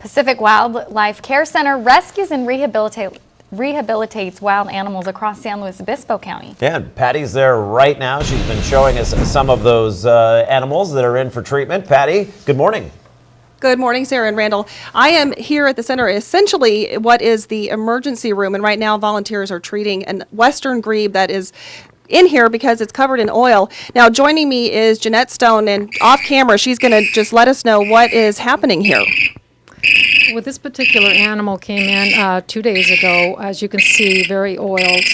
Pacific Wildlife Care Center rescues and rehabilitates wild animals across San Luis Obispo County. Yeah, Patty's there right now. She's been showing us some of those animals that are in for treatment. Patty, good morning. Good morning, Sarah and Randall. I am here at the center, essentially what is the emergency room, and right now volunteers are treating an western grebe that is in here because it's covered in oil. Now joining me is Jeanette Stone, and off camera she's going to just let us know what is happening here. Well, this particular animal came in 2 days ago, as you can see, very oiled.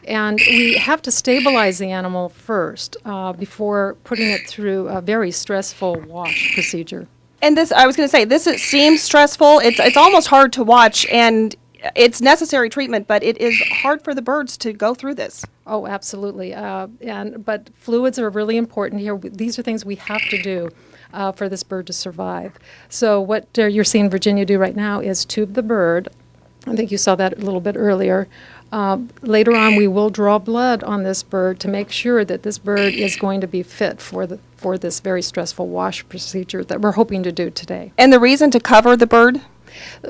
And we have to stabilize the animal first before putting it through a very stressful wash procedure. And this, I was going to say, this seems stressful. It's almost hard to watch, and it's necessary treatment, but it is hard for the birds to go through this. Oh, absolutely. But fluids are really important here. These are things we have to do for this bird to survive. So what you're seeing Virginia do right now is tube the bird. I think you saw that a little bit earlier. Later on, we will draw blood on this bird to make sure that this bird is going to be fit for this very stressful wash procedure that we're hoping to do today. And the reason to cover the bird?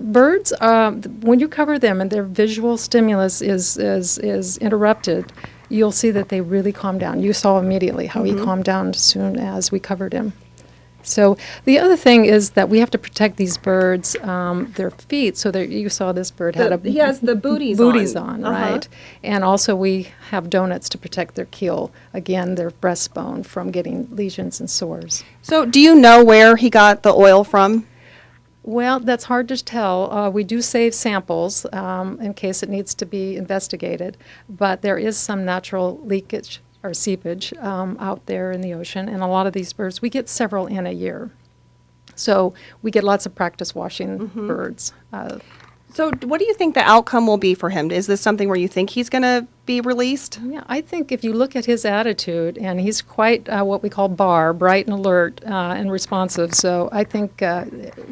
Birds, when you cover them and their visual stimulus is interrupted, you'll see that they really calm down. You saw immediately how he calmed down as soon as we covered him. So the other thing is that we have to protect these birds, their feet. So you saw this bird He has the booties on, right? And also we have donuts to protect their keel, again, their breastbone, from getting lesions and sores. So do you know where he got the oil from? Well, that's hard to tell. We do save samples in case it needs to be investigated, but there is some natural leakage or seepage out there in the ocean, and a lot of these birds, we get several in a year. So we get lots of practice washing birds. So what do you think the outcome will be for him? Is this something where you think he's going to be released? Yeah, I think if you look at his attitude, and he's quite what we call bright and alert and responsive, so I think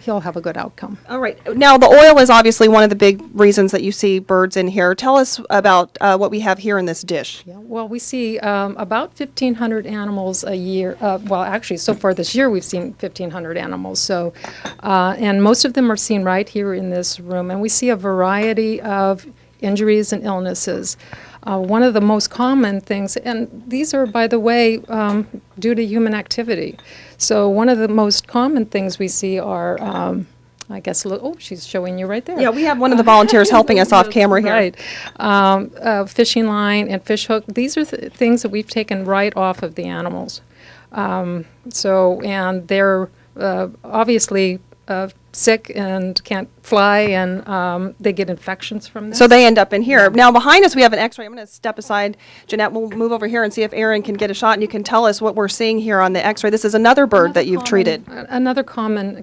he'll have a good outcome. All right. Now, the oil is obviously one of the big reasons that you see birds in here. Tell us about what we have here in this dish. Yeah, well, we see about 1,500 animals a year. Well, actually, so far this year we've seen 1,500 animals. So, and most of them are seen right here in this room, and we see a variety of injuries and illnesses. One of the most common things, and these are, by the way, due to human activity. So one of the most common things we see are, I guess, she's showing you right there. Yeah, we have one of the volunteers helping us off camera here. Right. Fishing line and fish hook, these are things that we've taken right off of the animals. And they're obviously sick and can't fly, and they get infections from this. So they end up in here. Now behind us we have an x-ray. I'm going to step aside. Jeanette, we'll move over here and see if Aaron can get a shot, and you can tell us what we're seeing here on the x-ray. This is another bird that you've treated. Another common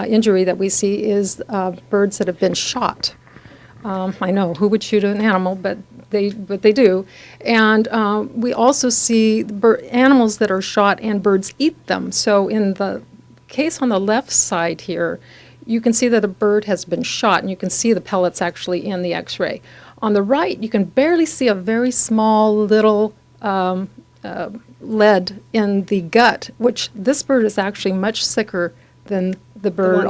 injury that we see is birds that have been shot. I know, who would shoot an animal, but they do. And we also see animals that are shot and birds eat them. So in the case on the left side here, you can see that a bird has been shot, and you can see the pellets actually in the x-ray. On the right, you can barely see a very small little lead in the gut, which this bird is actually much sicker than the bird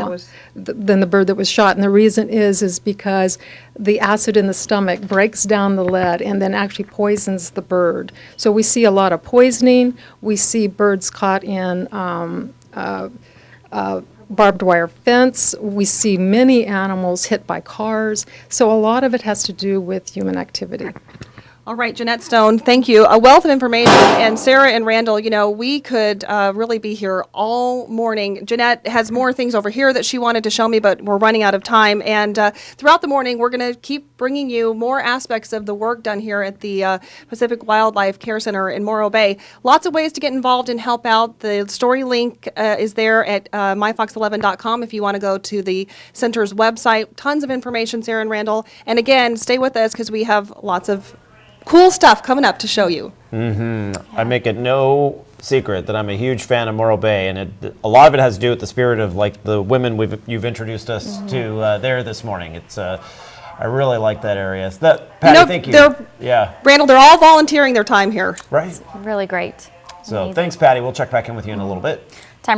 that was shot. And the reason is because the acid in the stomach breaks down the lead and then actually poisons the bird. So we see a lot of poisoning. We see birds caught in barbed wire fence. We see many animals hit by cars. So a lot of it has to do with human activity. All right, Jeanette Stone, thank you. A wealth of information. And Sarah and Randall, you know, we could really be here all morning. Jeanette has more things over here that she wanted to show me, but we're running out of time. And throughout the morning, we're going to keep bringing you more aspects of the work done here at the Pacific Wildlife Care Center in Morro Bay. Lots of ways to get involved and help out. The story link is there at myfox11.com if you want to go to the center's website. Tons of information, Sarah and Randall. And again, stay with us because we have lots of cool stuff coming up to show you. I make it no secret that I'm a huge fan of Morro Bay, and a lot of it has to do with the spirit of like the women you've introduced us to there this morning. It's I really like that area. Patty, thank you. Yeah, Randall, they're all volunteering their time here. Right. Really great. So thanks, Patty. We'll check back in with you in a little bit.